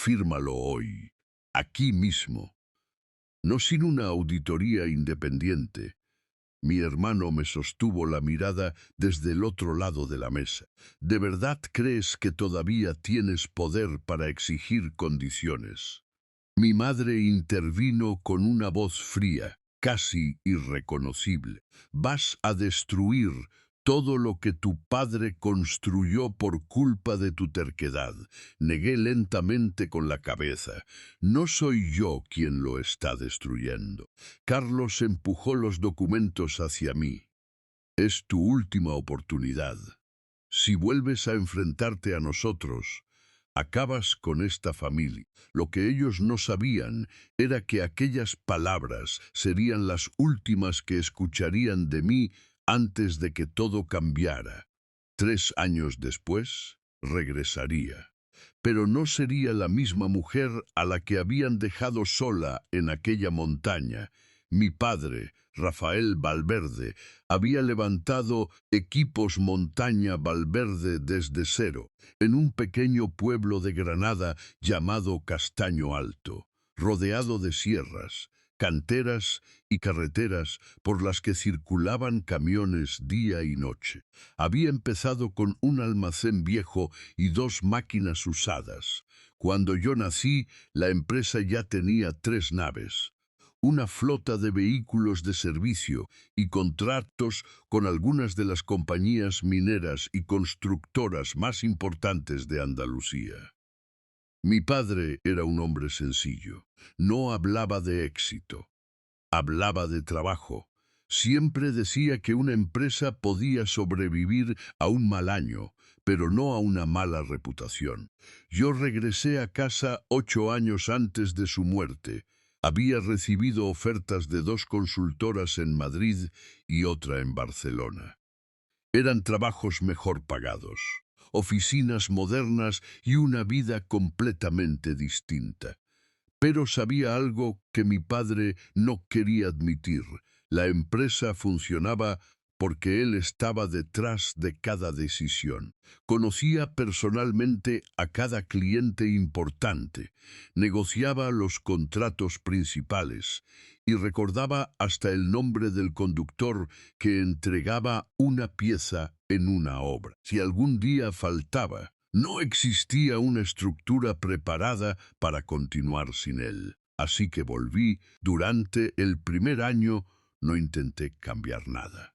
fírmalo hoy, aquí mismo. No sin una auditoría independiente. Mi hermano me sostuvo la mirada desde el otro lado de la mesa. ¿De verdad crees que todavía tienes poder para exigir condiciones? Mi madre intervino con una voz fría, casi irreconocible. Vas a destruir todo lo que tu padre construyó por culpa de tu terquedad. Negué lentamente con la cabeza. No soy yo quien lo está destruyendo. Carlos empujó los documentos hacia mí. Es tu última oportunidad. Si vuelves a enfrentarte a nosotros, acabas con esta familia. Lo que ellos no sabían era que aquellas palabras serían las últimas que escucharían de mí antes de que todo cambiara. 3 años después, regresaría. Pero no sería la misma mujer a la que habían dejado sola en aquella montaña. Mi padre, Rafael Valverde, había levantado equipos Montaña Valverde desde cero, en un pequeño pueblo de Granada llamado Castaño Alto, rodeado de sierras, canteras y carreteras por las que circulaban camiones día y noche. Había empezado con un almacén viejo y 2 máquinas usadas. Cuando yo nací, la empresa ya tenía 3 naves, una flota de vehículos de servicio y contratos con algunas de las compañías mineras y constructoras más importantes de Andalucía. Mi padre era un hombre sencillo. No hablaba de éxito, hablaba de trabajo. Siempre decía que una empresa podía sobrevivir a un mal año, pero no a una mala reputación. Yo regresé a casa 8 años antes de su muerte. Había recibido ofertas de 2 consultoras en Madrid y otra en Barcelona. Eran trabajos mejor pagados, oficinas modernas y una vida completamente distinta. Pero sabía algo que mi padre no quería admitir. La empresa funcionaba porque él estaba detrás de cada decisión. Conocía personalmente a cada cliente importante, negociaba los contratos principales y recordaba hasta el nombre del conductor que entregaba una pieza en una obra. Si algún día faltaba, no existía una estructura preparada para continuar sin él. Así que volví. Durante el primer año no intenté cambiar nada.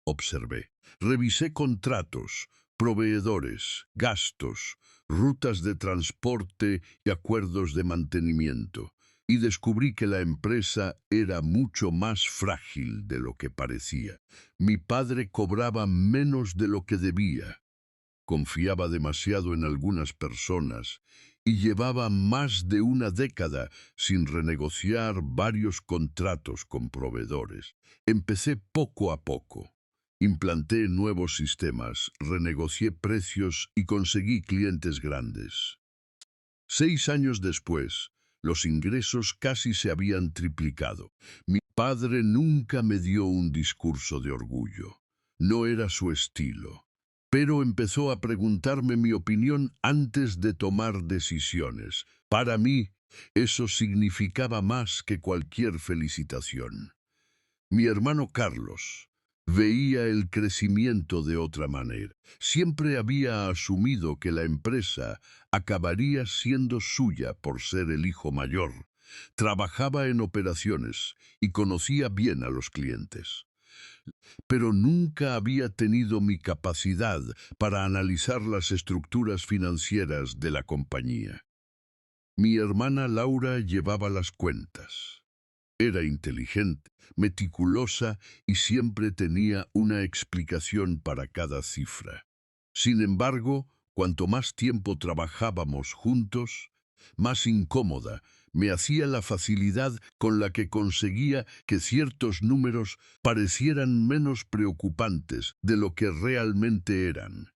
Observé, revisé contratos, proveedores, gastos, rutas de transporte y acuerdos de mantenimiento, y descubrí que la empresa era mucho más frágil de lo que parecía. Mi padre cobraba menos de lo que debía. Confiaba demasiado en algunas personas y llevaba más de una década sin renegociar varios contratos con proveedores. Empecé poco a poco. Implanté nuevos sistemas, renegocié precios y conseguí clientes grandes. 6 años después, los ingresos casi se habían triplicado. Mi padre nunca me dio un discurso de orgullo. No era su estilo. Pero empezó a preguntarme mi opinión antes de tomar decisiones. Para mí, eso significaba más que cualquier felicitación. Mi hermano Carlos veía el crecimiento de otra manera. Siempre había asumido que la empresa acabaría siendo suya por ser el hijo mayor. Trabajaba en operaciones y conocía bien a los clientes. Pero nunca había tenido mi capacidad para analizar las estructuras financieras de la compañía. Mi hermana Laura llevaba las cuentas. Era inteligente, meticulosa y siempre tenía una explicación para cada cifra. Sin embargo, cuanto más tiempo trabajábamos juntos, más incómoda me hacía la facilidad con la que conseguía que ciertos números parecieran menos preocupantes de lo que realmente eran.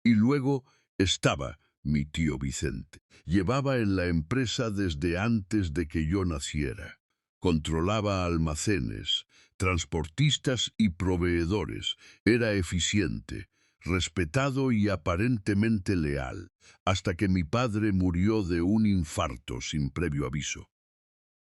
Y luego estaba mi tío Vicente. Llevaba en la empresa desde antes de que yo naciera. Controlaba almacenes, transportistas y proveedores. Era eficiente. respetado y aparentemente leal, hasta que mi padre murió de un infarto sin previo aviso.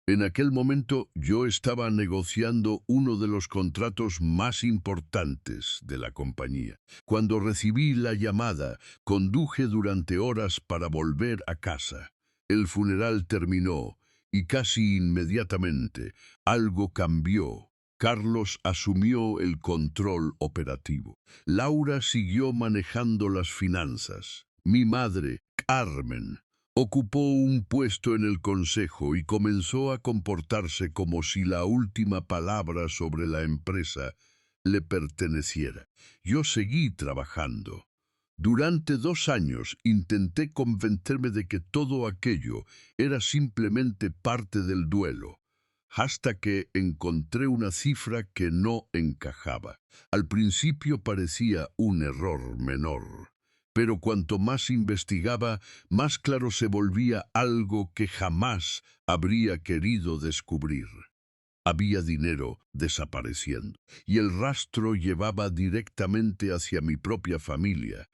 En aquel momento yo estaba negociando uno de los contratos más importantes de la compañía. Cuando recibí la llamada, conduje durante horas para volver a casa. El funeral terminó y casi inmediatamente algo cambió. Carlos asumió el control operativo. Laura siguió manejando las finanzas. Mi madre, Carmen, ocupó un puesto en el consejo y comenzó a comportarse como si la última palabra sobre la empresa le perteneciera. Yo seguí trabajando. Durante 2 años intenté convencerme de que todo aquello era simplemente parte del duelo, hasta que encontré una cifra que no encajaba. Al principio parecía un error menor, pero cuanto más investigaba, más claro se volvía algo que jamás habría querido descubrir. Había dinero desapareciendo, y el rastro llevaba directamente hacia mi propia familia.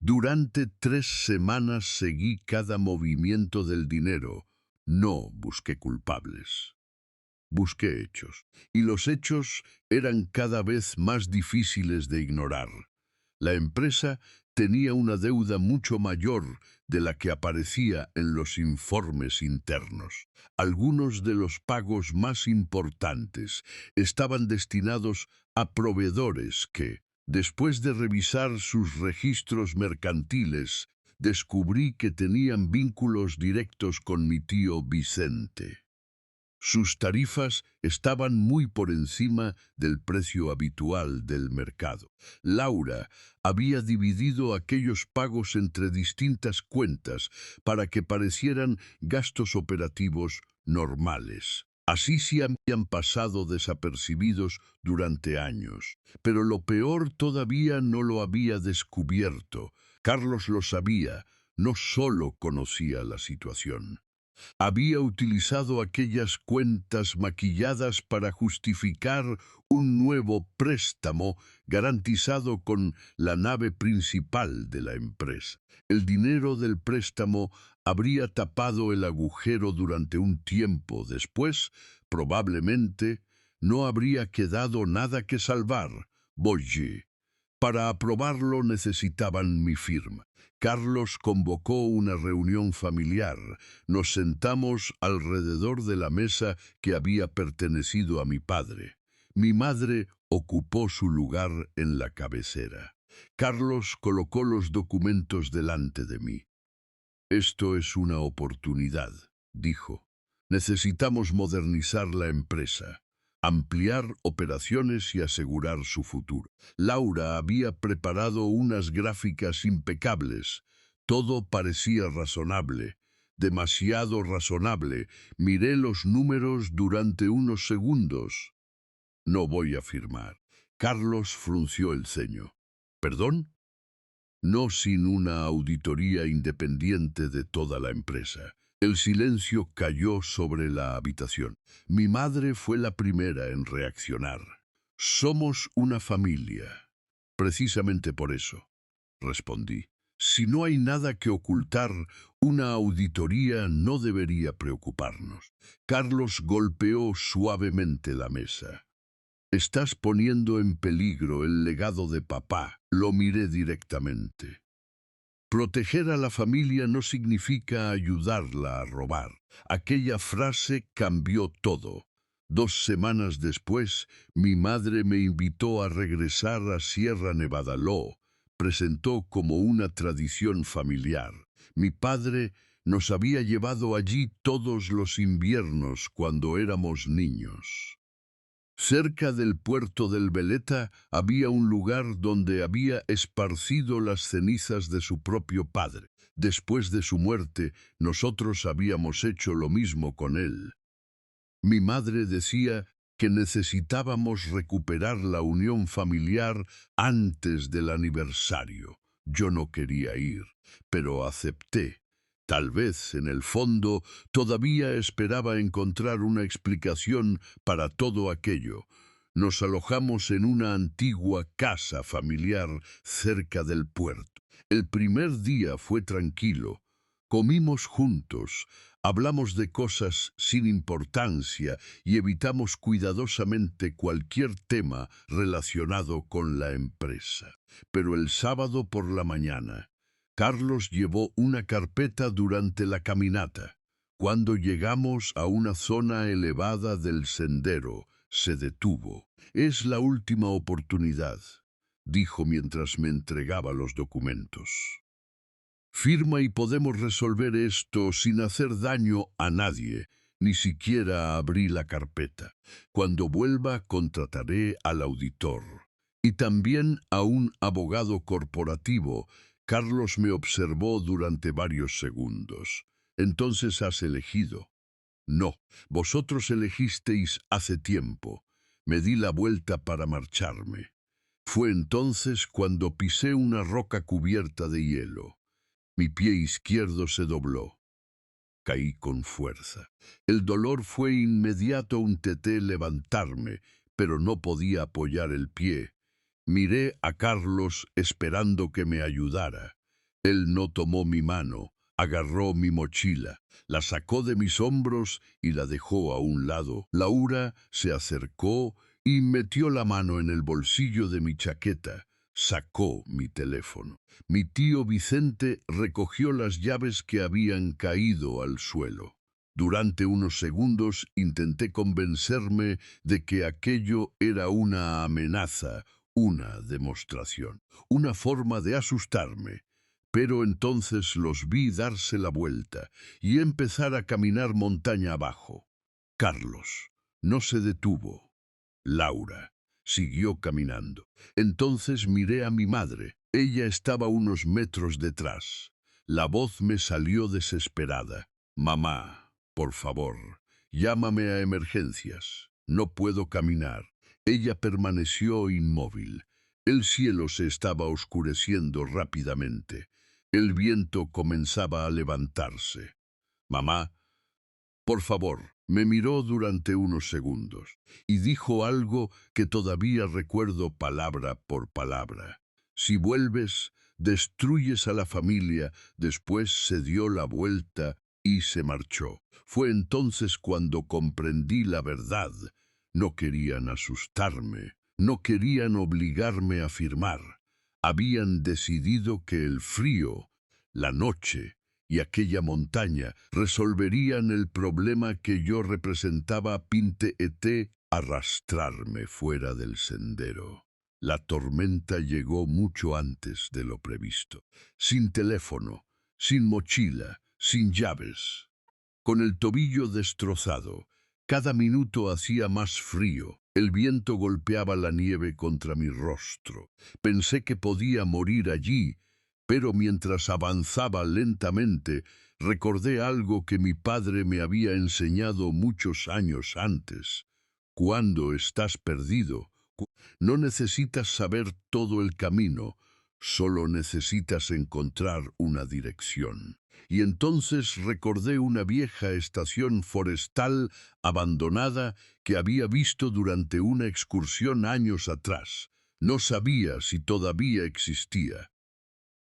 Durante 3 semanas seguí cada movimiento del dinero. No busqué culpables. Busqué hechos, y los hechos eran cada vez más difíciles de ignorar. La empresa tenía una deuda mucho mayor de la que aparecía en los informes internos. Algunos de los pagos más importantes estaban destinados a proveedores que, después de revisar sus registros mercantiles, descubrí que tenían vínculos directos con mi tío Vicente. Sus tarifas estaban muy por encima del precio habitual del mercado. Laura había dividido aquellos pagos entre distintas cuentas para que parecieran gastos operativos normales. Así se habían pasado desapercibidos durante años, pero lo peor todavía no lo había descubierto. Carlos lo sabía, no solo conocía la situación. Había utilizado aquellas cuentas maquilladas para justificar un nuevo préstamo garantizado con la nave principal de la empresa. El dinero del préstamo habría tapado el agujero durante un tiempo. Después, probablemente, no habría quedado nada que salvar. Boye. Para aprobarlo necesitaban mi firma. Carlos convocó una reunión familiar. Nos sentamos alrededor de la mesa que había pertenecido a mi padre. Mi madre ocupó su lugar en la cabecera. Carlos colocó los documentos delante de mí. Esto es una oportunidad, dijo. Necesitamos modernizar la empresa, ampliar operaciones y asegurar su futuro. Laura había preparado unas gráficas impecables. Todo parecía razonable, demasiado razonable. Miré los números durante unos segundos. No voy a firmar. Carlos frunció el ceño. ¿Perdón? No sin una auditoría independiente de toda la empresa. El silencio cayó sobre la habitación. Mi madre fue la primera en reaccionar. Somos una familia. Precisamente por eso, respondí. Si no hay nada que ocultar, una auditoría no debería preocuparnos. Carlos golpeó suavemente la mesa. Estás poniendo en peligro el legado de papá. Lo miré directamente. Proteger a la familia no significa ayudarla a robar. Aquella frase cambió todo. 2 semanas después, mi madre me invitó a regresar a Sierra Nevada. Lo presentó como una tradición familiar. Mi padre nos había llevado allí todos los inviernos cuando éramos niños. Cerca del puerto del Veleta había un lugar donde había esparcido las cenizas de su propio padre. Después de su muerte, nosotros habíamos hecho lo mismo con él. Mi madre decía que necesitábamos recuperar la unión familiar antes del aniversario. Yo no quería ir, pero acepté. Tal vez, en el fondo, todavía esperaba encontrar una explicación para todo aquello. Nos alojamos en una antigua casa familiar cerca del puerto. El primer día fue tranquilo. Comimos juntos, hablamos de cosas sin importancia y evitamos cuidadosamente cualquier tema relacionado con la empresa. Pero el sábado por la mañana, Carlos llevó una carpeta durante la caminata. Cuando llegamos a una zona elevada del sendero, se detuvo. «Es la última oportunidad», dijo mientras me entregaba los documentos. «Firma y podemos resolver esto sin hacer daño a nadie. Ni siquiera abrí la carpeta. Cuando vuelva contrataré al auditor y también a un abogado corporativo». Carlos me observó durante varios segundos. «¿Entonces has elegido?» «No, vosotros elegisteis hace tiempo». Me di la vuelta para marcharme. Fue entonces cuando pisé una roca cubierta de hielo. Mi pie izquierdo se dobló. Caí con fuerza. El dolor fue inmediato. Intenté levantarme, pero no podía apoyar el pie. Miré a Carlos esperando que me ayudara. Él no tomó mi mano, agarró mi mochila, la sacó de mis hombros y la dejó a un lado. Laura se acercó y metió la mano en el bolsillo de mi chaqueta. Sacó mi teléfono. Mi tío Vicente recogió las llaves que habían caído al suelo. Durante unos segundos intenté convencerme de que aquello era una amenaza, una demostración, una forma de asustarme. Pero entonces los vi darse la vuelta y empezar a caminar montaña abajo. Carlos no se detuvo. Laura siguió caminando. Entonces miré a mi madre. Ella estaba unos metros detrás. La voz me salió desesperada. «Mamá, por favor, llámame a emergencias. No puedo caminar». Ella permaneció inmóvil. El cielo se estaba oscureciendo rápidamente. El viento comenzaba a levantarse. «Mamá, por favor». Me miró durante unos segundos y dijo algo que todavía recuerdo palabra por palabra. «Si vuelves, destruyes a la familia». Después se dio la vuelta y se marchó. Fue entonces cuando comprendí la verdad. No querían asustarme, no querían obligarme a firmar. Habían decidido que el frío, la noche y aquella montaña resolverían el problema que yo representaba. Pinté arrastrarme fuera del sendero. La tormenta llegó mucho antes de lo previsto. Sin teléfono, sin mochila, sin llaves. Con el tobillo destrozado, cada minuto hacía más frío. El viento golpeaba la nieve contra mi rostro. Pensé que podía morir allí, pero mientras avanzaba lentamente, recordé algo que mi padre me había enseñado muchos años antes. Cuando estás perdido, no necesitas saber todo el camino, solo necesitas encontrar una dirección. Y entonces recordé una vieja estación forestal abandonada que había visto durante una excursión años atrás. No sabía si todavía existía,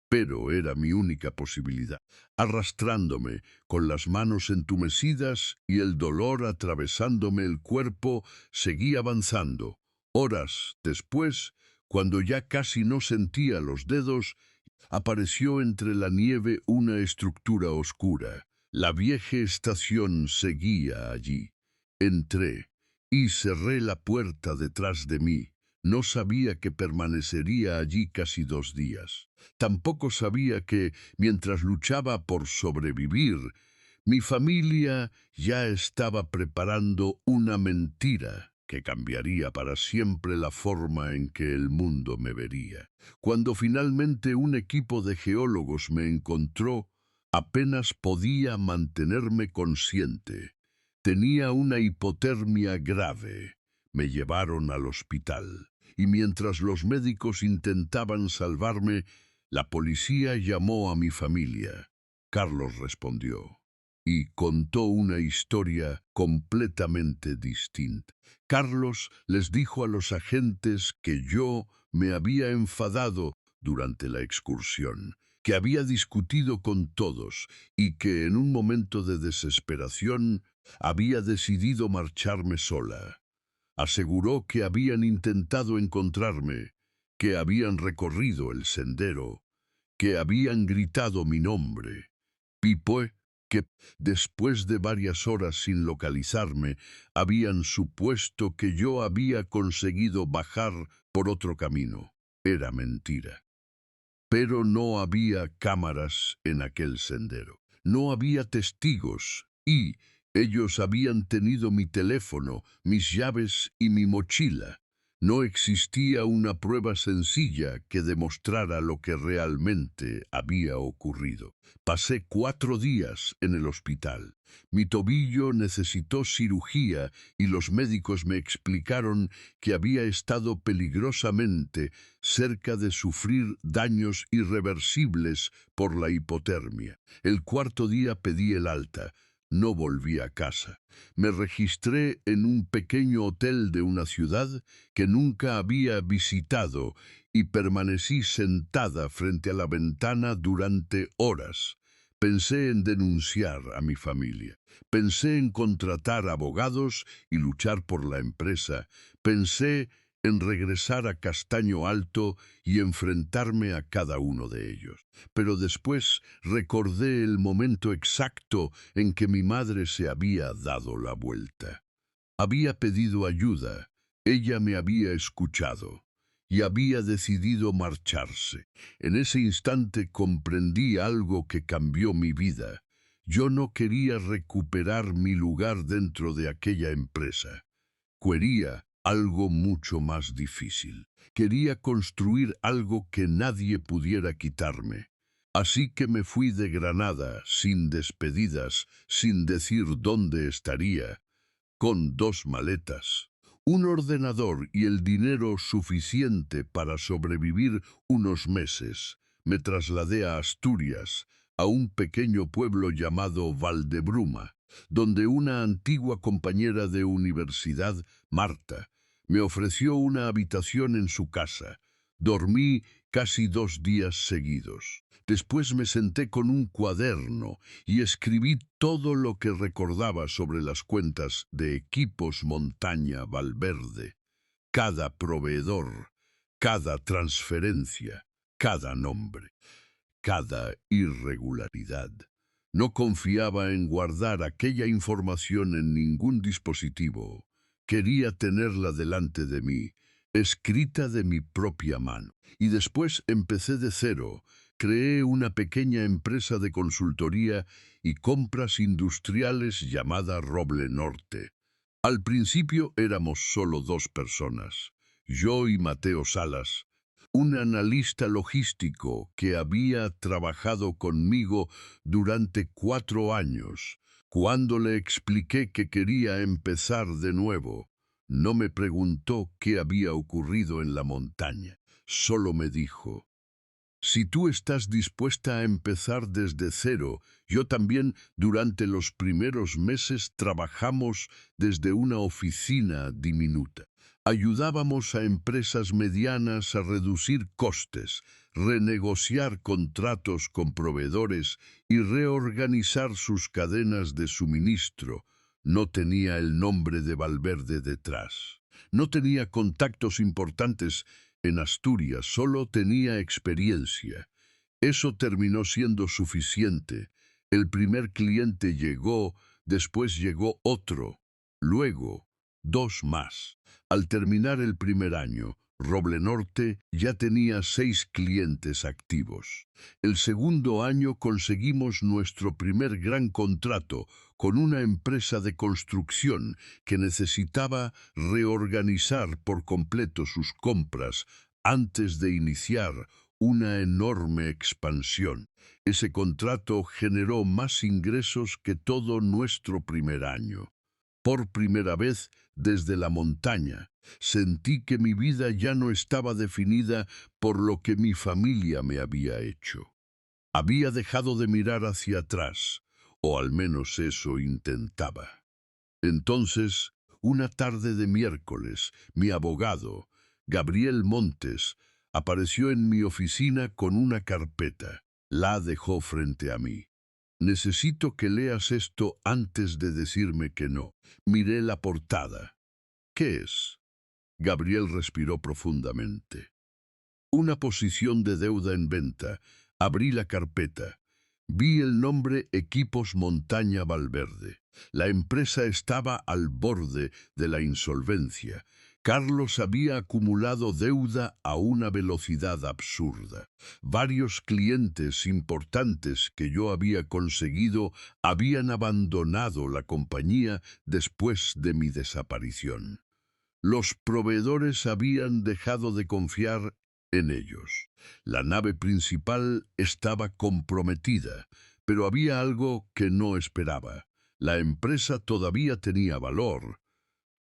pero era mi única posibilidad. Arrastrándome, con las manos entumecidas y el dolor atravesándome el cuerpo, seguí avanzando. Horas después, cuando ya casi no sentía los dedos, apareció entre la nieve una estructura oscura. La vieja estación seguía allí. Entré y cerré la puerta detrás de mí. No sabía que permanecería allí casi 2 días. Tampoco sabía que, mientras luchaba por sobrevivir, mi familia ya estaba preparando una mentira que cambiaría para siempre la forma en que el mundo me vería. Cuando finalmente un equipo de geólogos me encontró, apenas podía mantenerme consciente. Tenía una hipotermia grave. Me llevaron al hospital, y mientras los médicos intentaban salvarme, la policía llamó a mi familia. Carlos respondió. y contó una historia completamente distinta. Carlos les dijo a los agentes que yo me había enfadado durante la excursión, que había discutido con todos y que en un momento de desesperación había decidido marcharme sola. Aseguró que habían intentado encontrarme, que habían recorrido el sendero, que habían gritado mi nombre. Pipo, que después de varias horas sin localizarme, habían supuesto que yo había conseguido bajar por otro camino. Era mentira. Pero no había cámaras en aquel sendero. No había testigos y ellos habían tenido mi teléfono, mis llaves y mi mochila. No existía una prueba sencilla que demostrara lo que realmente había ocurrido. Pasé 4 días en el hospital. Mi tobillo necesitó cirugía y los médicos me explicaron que había estado peligrosamente cerca de sufrir daños irreversibles por la hipotermia. El 4.º día pedí el alta. No volví a casa. Me registré en un pequeño hotel de una ciudad que nunca había visitado y permanecí sentada frente a la ventana durante horas. Pensé en denunciar a mi familia. Pensé en contratar abogados y luchar por la empresa. Pensé en regresar a Castaño Alto y enfrentarme a cada uno de ellos. Pero después recordé el momento exacto en que mi madre se había dado la vuelta. Había pedido ayuda, ella me había escuchado y había decidido marcharse. En ese instante comprendí algo que cambió mi vida. Yo no quería recuperar mi lugar dentro de aquella empresa. Quería algo mucho más difícil. Quería construir algo que nadie pudiera quitarme. Así que me fui de Granada, sin despedidas, sin decir dónde estaría, con 2 maletas, un ordenador y el dinero suficiente para sobrevivir unos meses. Me trasladé a Asturias, a un pequeño pueblo llamado Valdebruma, donde una antigua compañera de universidad, Marta, me ofreció una habitación en su casa. Dormí casi 2 días seguidos. Después me senté con un cuaderno y escribí todo lo que recordaba sobre las cuentas de Equipos Montaña Valverde. Cada proveedor, cada transferencia, cada nombre, cada irregularidad. No confiaba en guardar aquella información en ningún dispositivo. Quería tenerla delante de mí, escrita de mi propia mano. Y después empecé de cero. Creé una pequeña empresa de consultoría y compras industriales llamada Roble Norte. Al principio éramos solo 2 personas, yo y Mateo Salas, un analista logístico que había trabajado conmigo durante 4 años. Cuando le expliqué que quería empezar de nuevo, no me preguntó qué había ocurrido en la montaña, solo me dijo: si tú estás dispuesta a empezar desde cero, yo también durante los primeros meses trabajamos desde una oficina diminuta. Ayudábamos a empresas medianas a reducir costes, renegociar contratos con proveedores y reorganizar sus cadenas de suministro. No tenía el nombre de Valverde detrás. No tenía contactos importantes en Asturias, solo tenía experiencia. Eso terminó siendo suficiente. El primer cliente llegó, después llegó otro, luego 2 más. Al terminar el primer año, Roble Norte ya tenía 6 clientes activos. El segundo año conseguimos nuestro primer gran contrato con una empresa de construcción que necesitaba reorganizar por completo sus compras antes de iniciar una enorme expansión. Ese contrato generó más ingresos que todo nuestro primer año. Por primera vez desde la montaña, sentí que mi vida ya no estaba definida por lo que mi familia me había hecho. Había dejado de mirar hacia atrás. o al menos eso intentaba. Entonces, una tarde de miércoles, mi abogado, Gabriel Montes, apareció en mi oficina con una carpeta. La dejó frente a mí. Necesito que leas esto antes de decirme que no. Miré la portada. ¿Qué es? Gabriel respiró profundamente. Una posición de deuda en venta. Abrí la carpeta. Vi el nombre Equipos Montaña Valverde. La empresa estaba al borde de la insolvencia. Carlos había acumulado deuda a una velocidad absurda. Varios clientes importantes que yo había conseguido habían abandonado la compañía después de mi desaparición. Los proveedores habían dejado de confiar en ellos. La nave principal estaba comprometida, pero había algo que no esperaba. La empresa todavía tenía valor.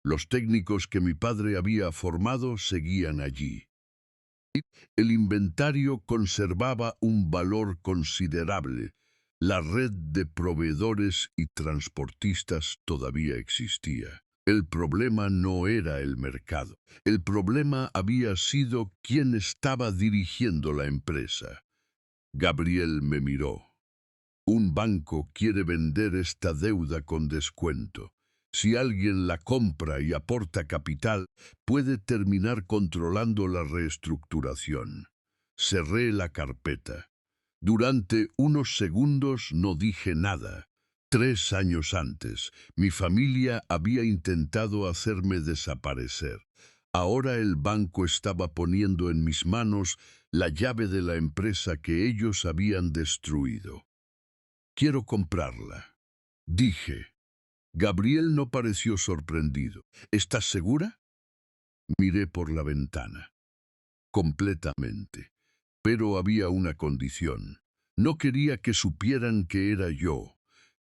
Los técnicos que mi padre había formado seguían allí. El inventario conservaba un valor considerable. La red de proveedores y transportistas todavía existía. El problema no era el mercado. El problema había sido quién estaba dirigiendo la empresa. Gabriel me miró. Un banco quiere vender esta deuda con descuento. Si alguien la compra y aporta capital, puede terminar controlando la reestructuración. Cerré la carpeta. Durante unos segundos no dije nada. 3 años antes, mi familia había intentado hacerme desaparecer. Ahora el banco estaba poniendo en mis manos la llave de la empresa que ellos habían destruido. Quiero comprarla, dije. Gabriel no pareció sorprendido. ¿Estás segura? Miré por la ventana. Completamente. Pero había una condición. No quería que supieran que era yo.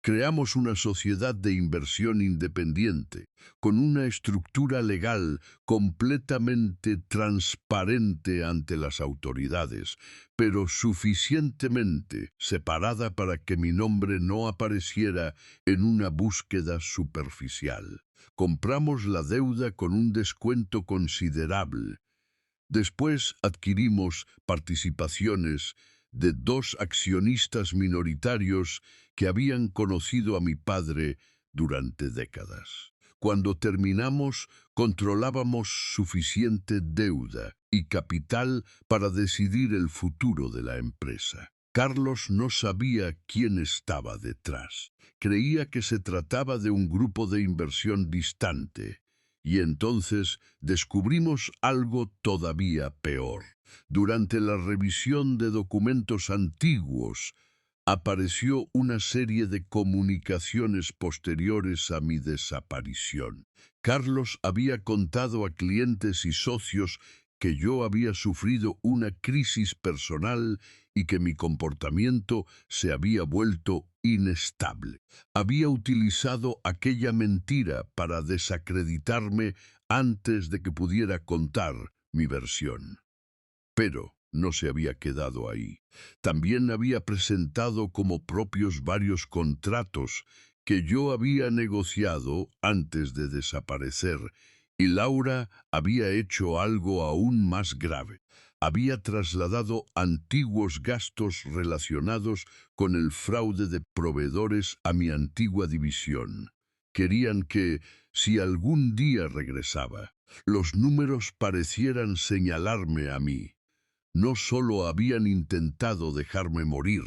Creamos una sociedad de inversión independiente, con una estructura legal completamente transparente ante las autoridades, pero suficientemente separada para que mi nombre no apareciera en una búsqueda superficial. Compramos la deuda con un descuento considerable. Después adquirimos participaciones de 2 accionistas minoritarios que habían conocido a mi padre durante décadas. Cuando terminamos, controlábamos suficiente deuda y capital para decidir el futuro de la empresa. Carlos no sabía quién estaba detrás. Creía que se trataba de un grupo de inversión distante. Y entonces descubrimos algo todavía peor. Durante la revisión de documentos antiguos, apareció una serie de comunicaciones posteriores a mi desaparición. Carlos había contado a clientes y socios que yo había sufrido una crisis personal y que mi comportamiento se había vuelto inestable. Había utilizado aquella mentira para desacreditarme antes de que pudiera contar mi versión. Pero no se había quedado ahí. También había presentado como propios varios contratos que yo había negociado antes de desaparecer, y Laura había hecho algo aún más grave. Había trasladado antiguos gastos relacionados con el fraude de proveedores a mi antigua división. Querían que, si algún día regresaba, los números parecieran señalarme a mí. No solo habían intentado dejarme morir,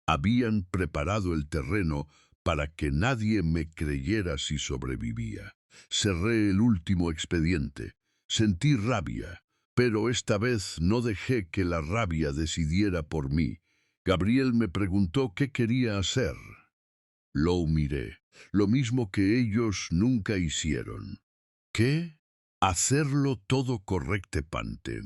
habían preparado el terreno para que nadie me creyera si sobrevivía. Cerré el último expediente. Sentí rabia, pero esta vez no dejé que la rabia decidiera por mí. Gabriel me preguntó qué quería hacer. Lo miré, lo mismo que ellos nunca hicieron. ¿Qué? Hacerlo todo correctamente.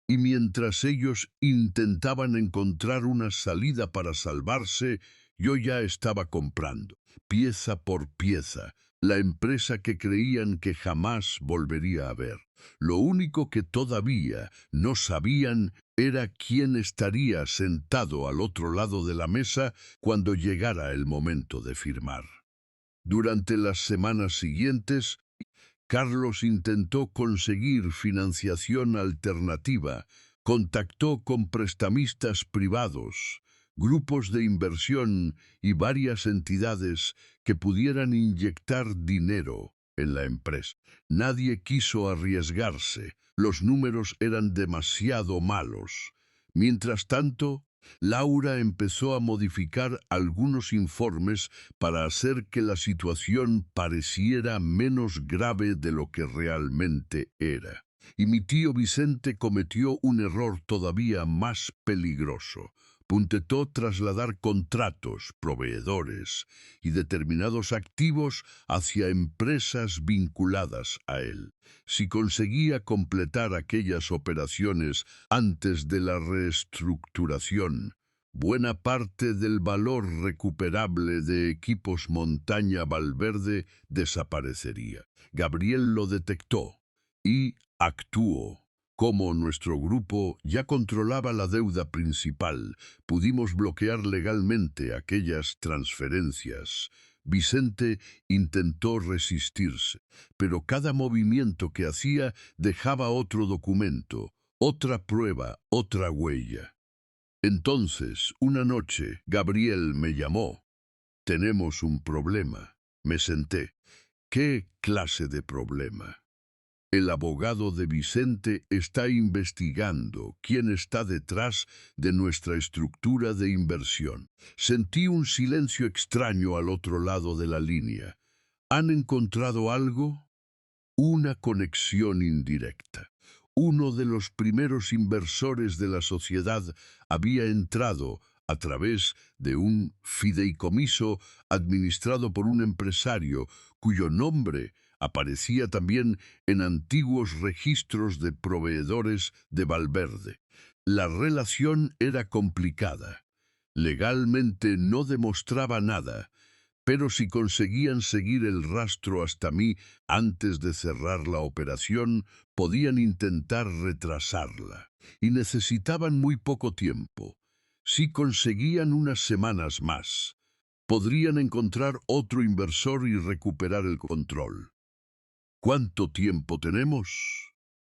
Y mientras ellos intentaban encontrar una salida para salvarse, yo ya estaba comprando, pieza por pieza, la empresa que creían que jamás volvería a ver. Lo único que todavía no sabían era quién estaría sentado al otro lado de la mesa cuando llegara el momento de firmar. Durante las semanas siguientes, Carlos intentó conseguir financiación alternativa, contactó con prestamistas privados, grupos de inversión y varias entidades que pudieran inyectar dinero en la empresa. Nadie quiso arriesgarse, los números eran demasiado malos. Mientras tanto, Laura empezó a modificar algunos informes para hacer que la situación pareciera menos grave de lo que realmente era. Y mi tío Vicente cometió un error todavía más peligroso. Intentó trasladar contratos, proveedores y determinados activos hacia empresas vinculadas a él. Si conseguía completar aquellas operaciones antes de la reestructuración, buena parte del valor recuperable de Equipos Montaña Valverde desaparecería. Gabriel lo detectó y actuó. Como nuestro grupo ya controlaba la deuda principal, pudimos bloquear legalmente aquellas transferencias. Vicente intentó resistirse, pero cada movimiento que hacía dejaba otro documento, otra prueba, otra huella. Entonces, una noche, Gabriel me llamó. Tenemos un problema. Me senté. ¿Qué clase de problema? El abogado de Vicente está investigando quién está detrás de nuestra estructura de inversión. Sentí un silencio extraño al otro lado de la línea. ¿Han encontrado algo? Una conexión indirecta. Uno de los primeros inversores de la sociedad había entrado a través de un fideicomiso administrado por un empresario cuyo nombre aparecía también en antiguos registros de proveedores de Valverde. La relación era complicada. Legalmente no demostraba nada, pero si conseguían seguir el rastro hasta mí antes de cerrar la operación, podían intentar retrasarla. Y necesitaban muy poco tiempo. Si conseguían unas semanas más, podrían encontrar otro inversor y recuperar el control. ¿Cuánto tiempo tenemos?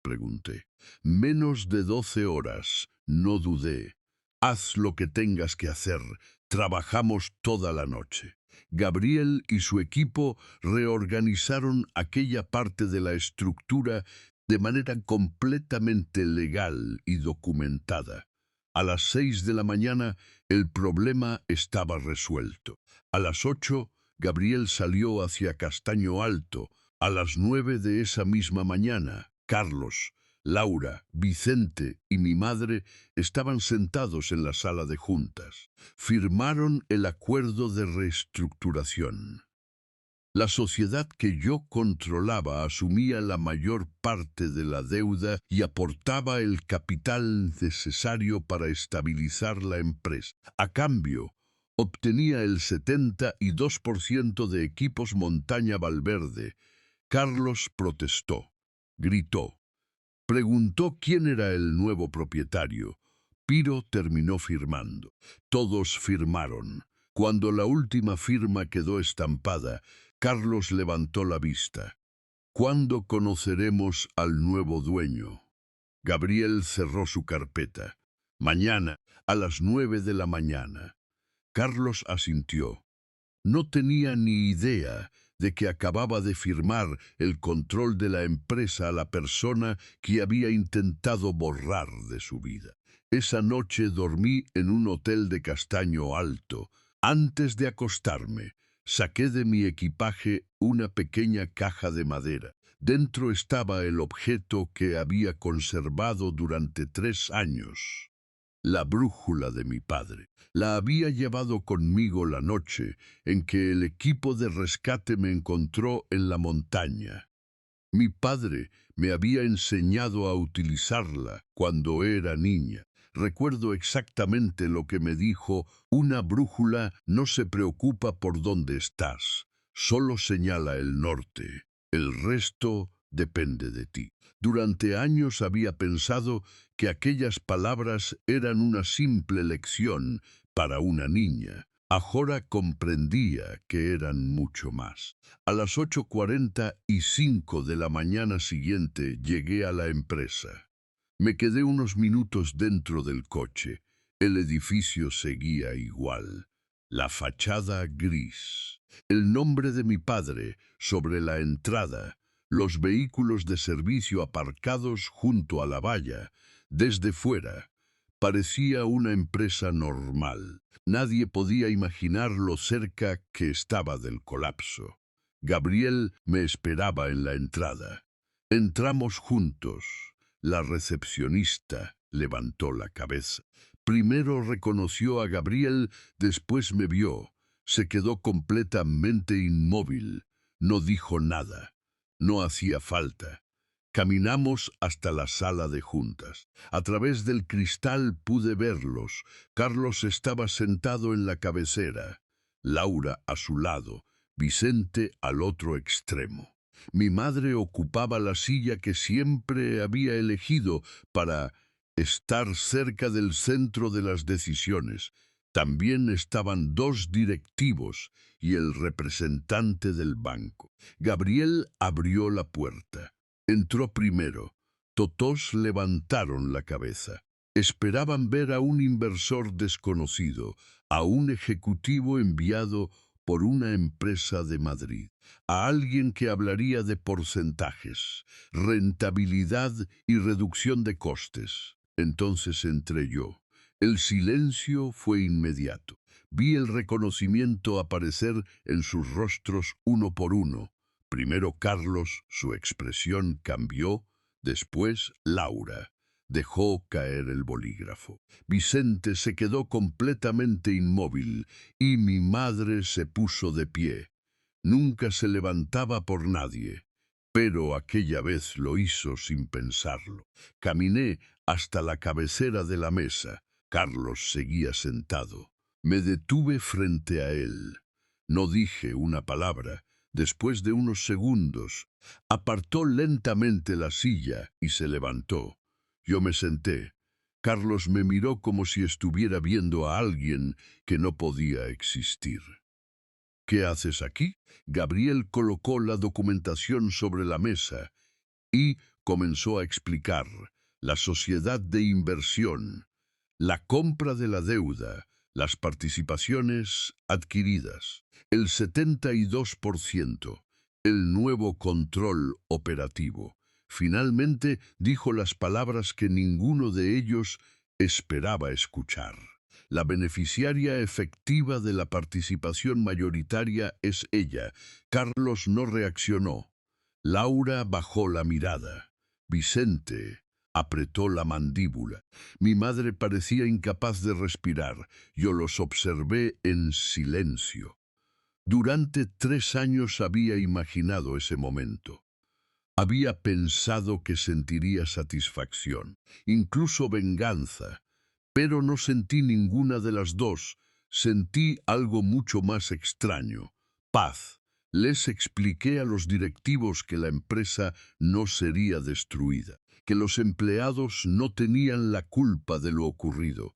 Pregunté. Menos de 12 horas, no dudé. Haz lo que tengas que hacer. Trabajamos toda la noche. Gabriel y su equipo reorganizaron aquella parte de la estructura de manera completamente legal y documentada. A las 6 de la mañana el problema estaba resuelto. A las 8, Gabriel salió hacia Castaño Alto. A las 9 de esa misma mañana, Carlos, Laura, Vicente y mi madre estaban sentados en la sala de juntas. Firmaron el acuerdo de reestructuración. La sociedad que yo controlaba asumía la mayor parte de la deuda y aportaba el capital necesario para estabilizar la empresa. A cambio, obtenía el 72% de Equipos Montaña Valverde. Carlos protestó, gritó, preguntó quién era el nuevo propietario. Piro terminó firmando. Todos firmaron. Cuando la última firma quedó estampada, Carlos levantó la vista. ¿Cuándo conoceremos al nuevo dueño? Gabriel cerró su carpeta. Mañana, a las 9 de la mañana. Carlos asintió. No tenía ni idea de que acababa de firmar el control de la empresa a la persona que había intentado borrar de su vida. Esa noche dormí en un hotel de Castaño Alto. Antes de acostarme, saqué de mi equipaje una pequeña caja de madera. Dentro estaba el objeto que había conservado durante 3 años. La brújula de mi padre. La había llevado conmigo la noche en que el equipo de rescate me encontró en la montaña. Mi padre me había enseñado a utilizarla cuando era niña. Recuerdo exactamente lo que me dijo: una brújula no se preocupa por dónde estás, Solo señala el norte. El resto depende de ti. Durante años había pensado que aquellas palabras eran una simple lección para una niña. Ahora comprendía que eran mucho más. A las 8:45 de la mañana siguiente llegué a la empresa. Me quedé unos minutos dentro del coche. El edificio seguía igual. La fachada gris. El nombre de mi padre sobre la entrada. Los vehículos de servicio aparcados junto a la valla. Desde fuera, parecía una empresa normal. Nadie podía imaginar lo cerca que estaba del colapso. Gabriel me esperaba en la entrada. Entramos juntos. La recepcionista levantó la cabeza. Primero reconoció a Gabriel, después me vio. Se quedó completamente inmóvil. No dijo nada. No hacía falta. Caminamos hasta la sala de juntas. A través del cristal pude verlos. Carlos estaba sentado en la cabecera, Laura a su lado, Vicente al otro extremo. Mi madre ocupaba la silla que siempre había elegido para estar cerca del centro de las decisiones. También estaban dos directivos y el representante del banco. Gabriel abrió la puerta. Entró primero. Todos levantaron la cabeza. Esperaban ver a un inversor desconocido, a un ejecutivo enviado por una empresa de Madrid, a alguien que hablaría de porcentajes, rentabilidad y reducción de costes. Entonces entré yo. El silencio fue inmediato. Vi el reconocimiento aparecer en sus rostros uno por uno. Primero Carlos, su expresión cambió, después Laura. Dejó caer el bolígrafo. Vicente se quedó completamente inmóvil y mi madre se puso de pie. Nunca se levantaba por nadie, pero aquella vez lo hizo sin pensarlo. Caminé hasta la cabecera de la mesa. Carlos seguía sentado. Me detuve frente a él. No dije una palabra. Después de unos segundos, apartó lentamente la silla y se levantó. Yo me senté. Carlos me miró como si estuviera viendo a alguien que no podía existir. ¿Qué haces aquí? Gabriel colocó la documentación sobre la mesa y comenzó a explicar la sociedad de inversión, la compra de la deuda, las participaciones adquiridas, el 72%, el nuevo control operativo. Finalmente dijo las palabras que ninguno de ellos esperaba escuchar. La beneficiaria efectiva de la participación mayoritaria es ella. Carlos no reaccionó. Laura bajó la mirada. Vicente apretó la mandíbula. Mi madre parecía incapaz de respirar. Yo los observé en silencio. Durante 3 años había imaginado ese momento. Había pensado que sentiría satisfacción, incluso venganza, pero no sentí ninguna de las dos. Sentí algo mucho más extraño: paz. Les expliqué a los directivos que la empresa no sería destruida, que los empleados no tenían la culpa de lo ocurrido,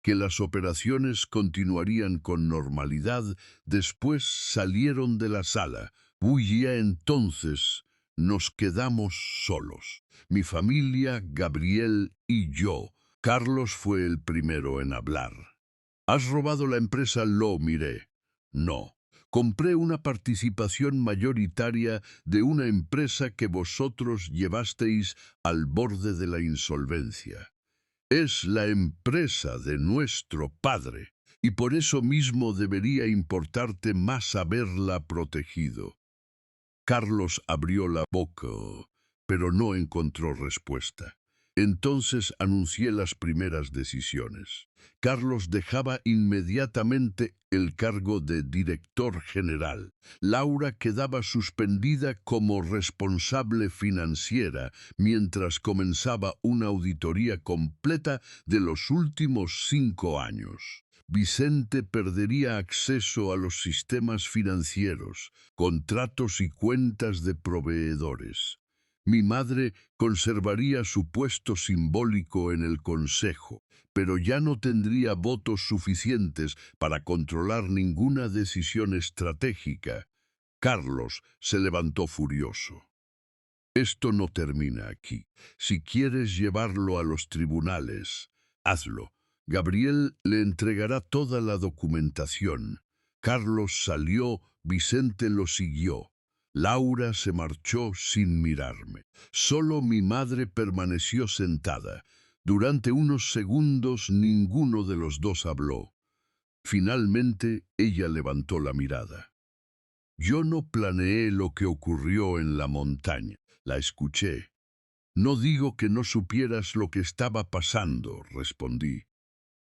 que las operaciones continuarían con normalidad. Después salieron de la sala. Y entonces nos quedamos solos. Mi familia, Gabriel y yo. Carlos fue el primero en hablar. ¿Has robado la empresa? Lo miré. No. Compré una participación mayoritaria de una empresa que vosotros llevasteis al borde de la insolvencia. Es la empresa de nuestro padre, y por eso mismo debería importarte más haberla protegido. Carlos abrió la boca, pero no encontró respuesta. Entonces anuncié las primeras decisiones. Carlos dejaba inmediatamente el cargo de director general. Laura quedaba suspendida como responsable financiera mientras comenzaba una auditoría completa de los últimos 5 años. Vicente perdería acceso a los sistemas financieros, contratos y cuentas de proveedores. Mi madre conservaría su puesto simbólico en el consejo, pero ya no tendría votos suficientes para controlar ninguna decisión estratégica. Carlos se levantó furioso. Esto no termina aquí. Si quieres llevarlo a los tribunales, hazlo. Gabriel le entregará toda la documentación. Carlos salió, Vicente lo siguió. Laura se marchó sin mirarme. Solo mi madre permaneció sentada. Durante unos segundos ninguno de los dos habló. Finalmente ella levantó la mirada. Yo no planeé lo que ocurrió en la montaña. La escuché. No digo que no supieras lo que estaba pasando, respondí.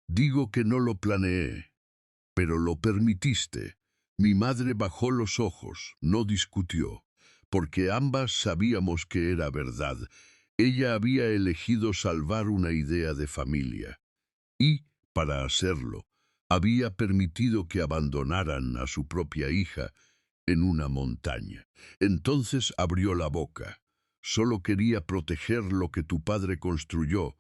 Digo que no lo planeé, pero lo permitiste. Mi madre bajó los ojos, no discutió, porque ambas sabíamos que era verdad. Ella había elegido salvar una idea de familia. Y, para hacerlo, había permitido que abandonaran a su propia hija en una montaña. Entonces abrió la boca. Solo quería proteger lo que tu padre construyó.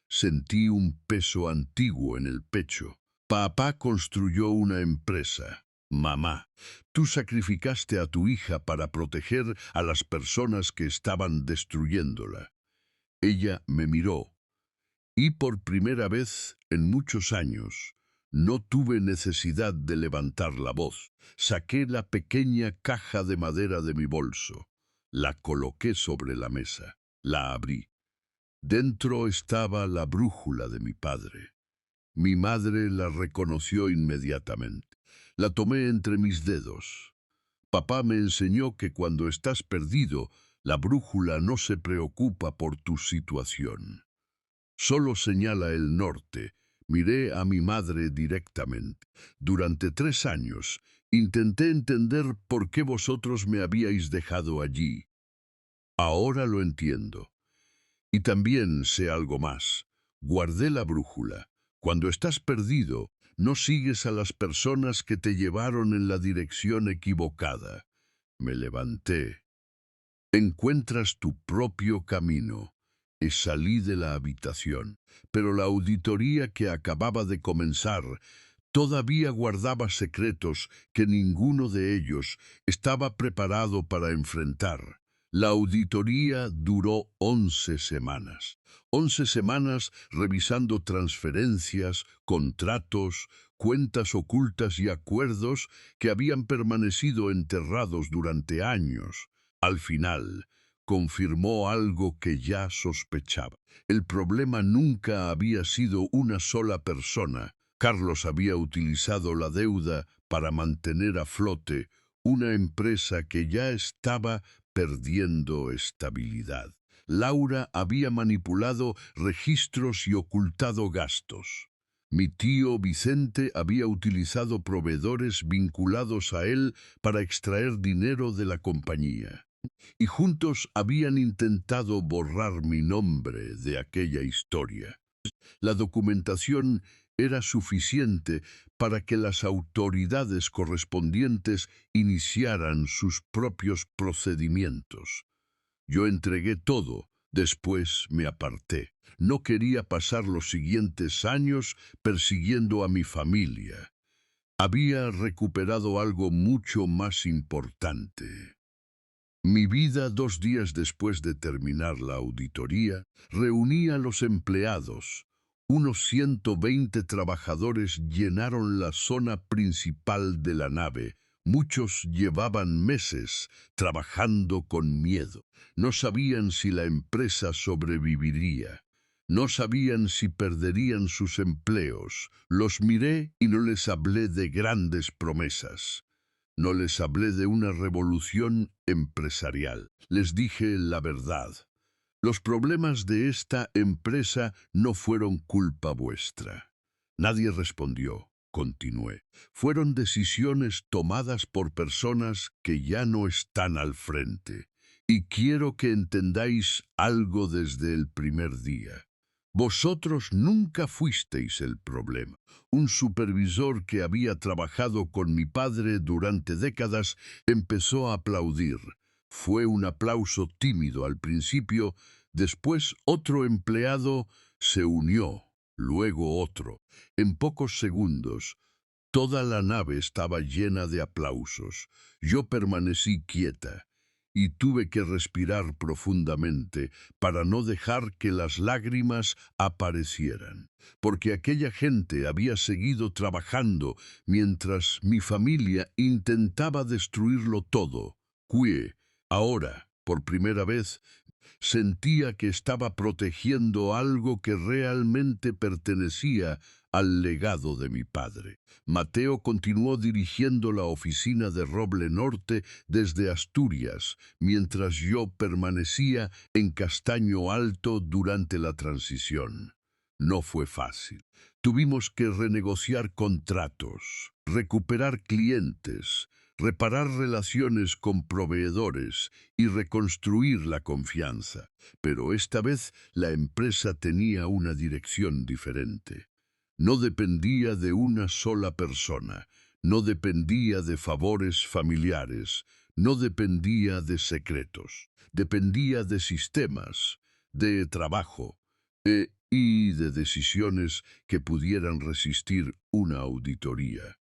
Sentí un peso antiguo en el pecho. Papá construyó una empresa. Mamá, tú sacrificaste a tu hija para proteger a las personas que estaban destruyéndola. Ella me miró. Y por primera vez en muchos años, no tuve necesidad de levantar la voz. Saqué la pequeña caja de madera de mi bolso. La coloqué sobre la mesa. La abrí. Dentro estaba la brújula de mi padre. Mi madre la reconoció inmediatamente. La tomé entre mis dedos. Papá me enseñó que cuando estás perdido, la brújula no se preocupa por tu situación. Solo señala el norte. Miré a mi madre directamente. Durante 3 años intenté entender por qué vosotros me habíais dejado allí. Ahora lo entiendo. Y también sé algo más. Guardé la brújula. Cuando estás perdido, no sigues a las personas que te llevaron en la dirección equivocada. Me levanté. Encuentras tu propio camino. Y salí de la habitación, pero la auditoría que acababa de comenzar todavía guardaba secretos que ninguno de ellos estaba preparado para enfrentar. La auditoría duró 11 semanas. 11 semanas revisando transferencias, contratos, cuentas ocultas y acuerdos que habían permanecido enterrados durante años. Al final, confirmó algo que ya sospechaba. El problema nunca había sido una sola persona. Carlos había utilizado la deuda para mantener a flote una empresa que ya estaba perdiendo estabilidad. Laura había manipulado registros y ocultado gastos. Mi tío Vicente había utilizado proveedores vinculados a él para extraer dinero de la compañía. Y juntos habían intentado borrar mi nombre de aquella historia. La documentación era suficiente para que las autoridades correspondientes iniciaran sus propios procedimientos. Yo entregué todo, después me aparté. No quería pasar los siguientes años persiguiendo a mi familia. Había recuperado algo mucho más importante. Mi vida 2 días después de terminar la auditoría, reuní a los empleados. Unos 120 trabajadores llenaron la zona principal de la nave. Muchos llevaban meses trabajando con miedo. No sabían si la empresa sobreviviría. No sabían si perderían sus empleos. Los miré y no les hablé de grandes promesas. No les hablé de una revolución empresarial. Les dije la verdad. Los problemas de esta empresa no fueron culpa vuestra. Nadie respondió. Continué. Fueron decisiones tomadas por personas que ya no están al frente. Y quiero que entendáis algo desde el primer día. Vosotros nunca fuisteis el problema. Un supervisor que había trabajado con mi padre durante décadas empezó a aplaudir. Fue un aplauso tímido al principio, después otro empleado se unió, luego otro. En pocos segundos, toda la nave estaba llena de aplausos. Yo permanecí quieta y tuve que respirar profundamente para no dejar que las lágrimas aparecieran, porque aquella gente había seguido trabajando mientras mi familia intentaba destruirlo todo. Ahora, por primera vez, sentía que estaba protegiendo algo que realmente pertenecía al legado de mi padre. Mateo continuó dirigiendo la oficina de Roble Norte desde Asturias, mientras yo permanecía en Castaño Alto durante la transición. No fue fácil. Tuvimos que renegociar contratos, recuperar clientes, reparar relaciones con proveedores y reconstruir la confianza. Pero esta vez la empresa tenía una dirección diferente. No dependía de una sola persona, no dependía de favores familiares, no dependía de secretos, dependía de sistemas, de trabajo y de decisiones que pudieran resistir una auditoría.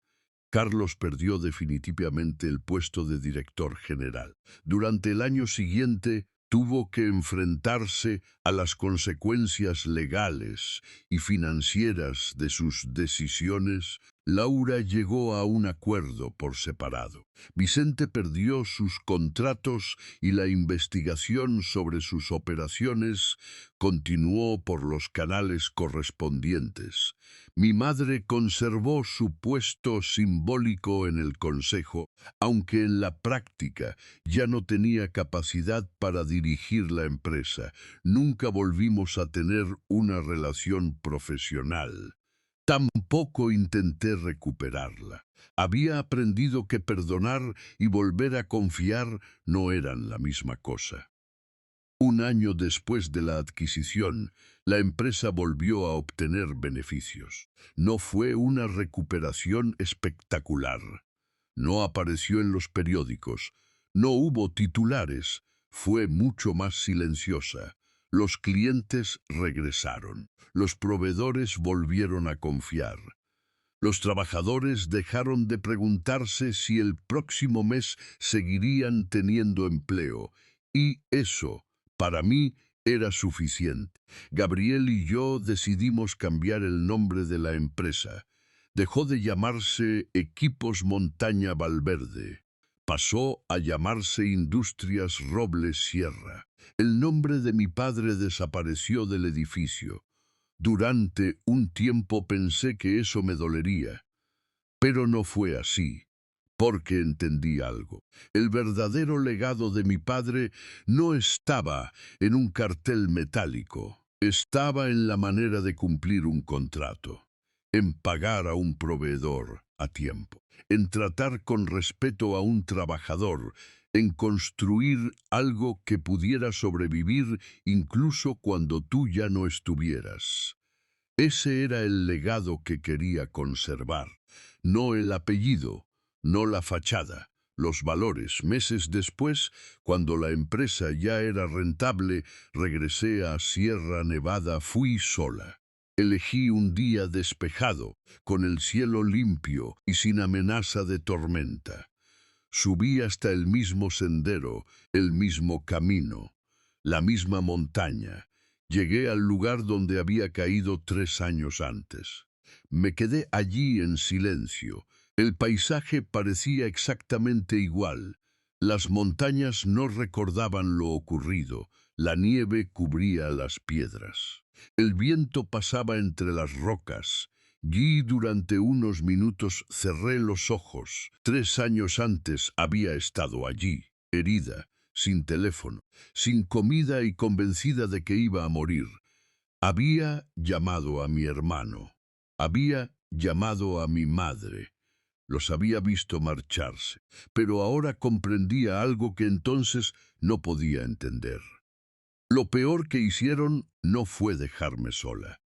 Carlos perdió definitivamente el puesto de director general. Durante el año siguiente tuvo que enfrentarse a las consecuencias legales y financieras de sus decisiones. Laura llegó a un acuerdo por separado. Vicente perdió sus contratos y la investigación sobre sus operaciones continuó por los canales correspondientes. Mi madre conservó su puesto simbólico en el consejo, aunque en la práctica ya no tenía capacidad para dirigir la empresa. Nunca volvimos a tener una relación profesional. Tampoco intenté recuperarla. Había aprendido que perdonar y volver a confiar no eran la misma cosa. Un año después de la adquisición, la empresa volvió a obtener beneficios. No fue una recuperación espectacular. No apareció en los periódicos. No hubo titulares. Fue mucho más silenciosa. Los clientes regresaron. Los proveedores volvieron a confiar. Los trabajadores dejaron de preguntarse si el próximo mes seguirían teniendo empleo. Y eso, para mí, era suficiente. Gabriel y yo decidimos cambiar el nombre de la empresa. Dejó de llamarse Equipos Montaña Valverde. Pasó a llamarse Industrias Robles Sierra. El nombre de mi padre desapareció del edificio. Durante un tiempo pensé que eso me dolería, pero no fue así, porque entendí algo. El verdadero legado de mi padre no estaba en un cartel metálico, estaba en la manera de cumplir un contrato, en pagar a un proveedor a tiempo, en tratar con respeto a un trabajador, en construir algo que pudiera sobrevivir incluso cuando tú ya no estuvieras. Ese era el legado que quería conservar, no el apellido, no la fachada, los valores. Meses después, cuando la empresa ya era rentable, regresé a Sierra Nevada. Fui sola. Elegí un día despejado, con el cielo limpio y sin amenaza de tormenta. Subí hasta el mismo sendero, el mismo camino, la misma montaña. Llegué al lugar donde había caído 3 años antes. Me quedé allí en silencio. El paisaje parecía exactamente igual. Las montañas no recordaban lo ocurrido. La nieve cubría las piedras. El viento pasaba entre las rocas. Y durante unos minutos cerré los ojos. 3 años antes había estado allí, herida, sin teléfono, sin comida y convencida de que iba a morir. Había llamado a mi hermano. Había llamado a mi madre. Los había visto marcharse, pero ahora comprendía algo que entonces no podía entender. Lo peor que hicieron no fue dejarme sola.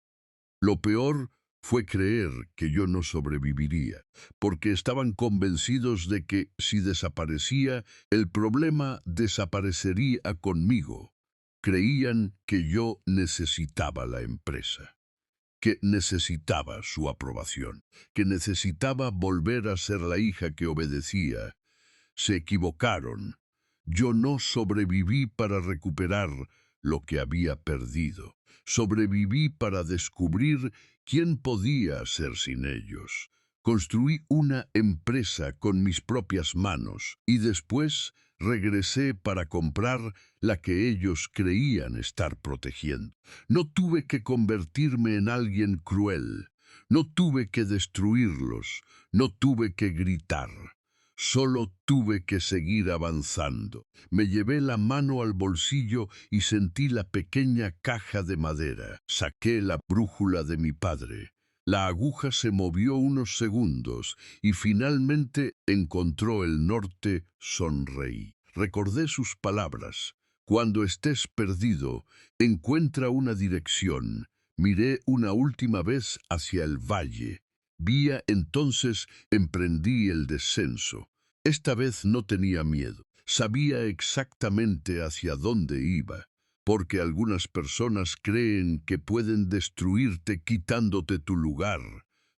Lo peor fue creer que yo no sobreviviría, porque estaban convencidos de que si desaparecía, el problema desaparecería conmigo. Creían que yo necesitaba la empresa, que necesitaba su aprobación, que necesitaba volver a ser la hija que obedecía. Se equivocaron. Yo no sobreviví para recuperar lo que había perdido. Sobreviví para descubrir quién podía ser sin ellos. Construí una empresa con mis propias manos y después regresé para comprar la que ellos creían estar protegiendo. No tuve que convertirme en alguien cruel. No tuve que destruirlos. No tuve que gritar. Solo tuve que seguir avanzando. Me llevé la mano al bolsillo y sentí la pequeña caja de madera. Saqué la brújula de mi padre. La aguja se movió unos segundos y finalmente encontró el norte. Sonreí. Recordé sus palabras. Cuando estés perdido, encuentra una dirección. Miré una última vez hacia el valle. Entonces emprendí el descenso. Esta vez no tenía miedo. Sabía exactamente hacia dónde iba, porque algunas personas creen que pueden destruirte quitándote tu lugar,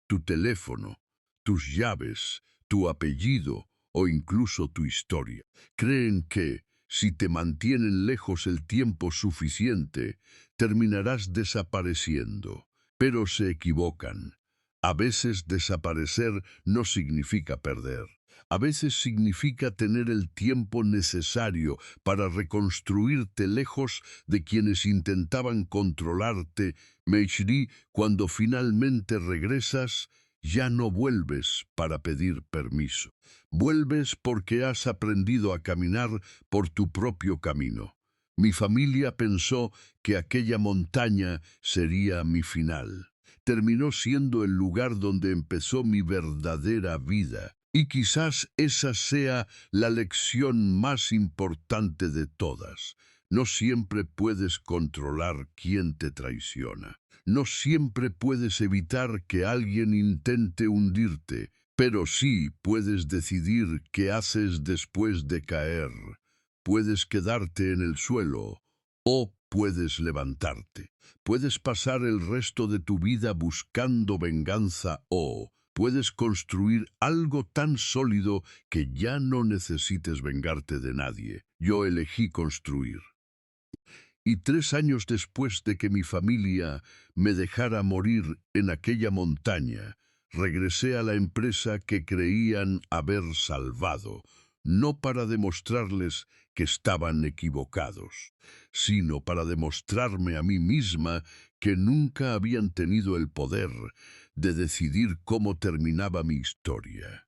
tu teléfono, tus llaves, tu apellido o incluso tu historia. Creen que, si te mantienen lejos el tiempo suficiente, terminarás desapareciendo. Pero se equivocan. A veces desaparecer no significa perder. A veces significa tener el tiempo necesario para reconstruirte lejos de quienes intentaban controlarte. Meishri, cuando finalmente regresas, ya no vuelves para pedir permiso. Vuelves porque has aprendido a caminar por tu propio camino. Mi familia pensó que aquella montaña sería mi final. Terminó siendo el lugar donde empezó mi verdadera vida. Y quizás esa sea la lección más importante de todas. No siempre puedes controlar quién te traiciona. No siempre puedes evitar que alguien intente hundirte, pero sí puedes decidir qué haces después de caer. Puedes quedarte en el suelo o puedes levantarte. Puedes pasar el resto de tu vida buscando venganza o puedes construir algo tan sólido que ya no necesites vengarte de nadie. Yo elegí construir. Y 3 años después de que mi familia me dejara morir en aquella montaña, regresé a la empresa que creían haber salvado, no para demostrarles que estaban equivocados, sino para demostrarme a mí misma que nunca habían tenido el poder de decidir cómo terminaba mi historia.